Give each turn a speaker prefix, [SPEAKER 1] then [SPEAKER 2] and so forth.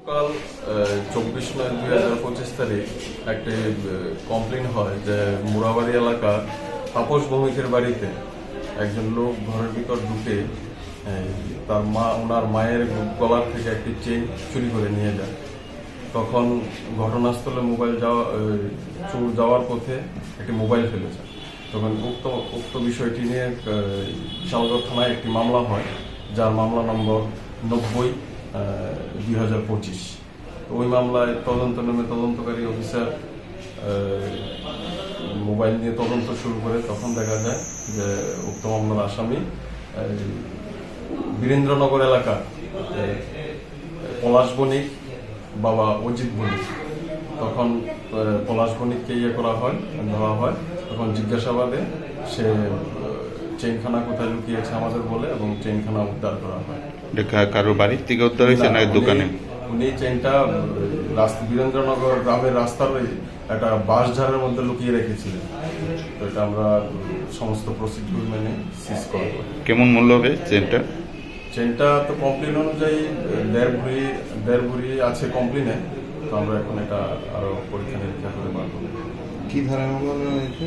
[SPEAKER 1] সকাল 24/9/2025 তারিখ একটি কমপ্লেন হয় যে মুরাবাড়ি এলাকার তাপস ভৌমিকের বাড়িতে একজন লোক ঘরের ভিতর ঢুকে তার ওনার মায়ের গলার থেকে একটি চেইন চুরি করে নিয়ে যায়। তখন ঘটনাস্থলে চোর যাওয়ার পথে একটি মোবাইল ফেলেছে। তখন উক্ত বিষয়টি নিয়ে শালগড় থানায় একটি মামলা হয়, যার মামলা নম্বর 90/2025। ওই মামলায় তদন্তকারী অফিসার মোবাইল নিয়ে তদন্ত শুরু করে। তখন দেখা যায় যে উক্ত মামলার আসামি বীরেন্দ্রনগর এলাকা পলাশ বণিক বাবা অজিত বণিক। তখন পলাশ বণিককে ধরা হয়। তখন জিজ্ঞাসাবাদে সে চেইনখানা কোথায় লুকিয়েছে আমাদের বলে, এবং চেইনখানা উদ্ধার করা হয়।
[SPEAKER 2] কারোর বাড়ির থেকে উদ্ধার হয়েছে না দোকানে?
[SPEAKER 1] উনি চেইনটা বীরেন্দ্রনগর গ্রামের রাস্তার একটা বাঁশঝাড়ের মধ্যে লুকিয়ে রেখেছিলেন। তো এটা আমরা সমস্ত প্রসিডিউর মেনে সিজ করব।
[SPEAKER 2] কেমন মূল্য হবে
[SPEAKER 1] চেইনটা তো কমপ্লেন অনুযায়ী 1.5 ভরি আছে কমপ্লেনে। তো আমরা এখন এটা আরো পরীক্ষা নিরীক্ষা করে পারবো।
[SPEAKER 2] কি ধারা মামলা হয়েছে?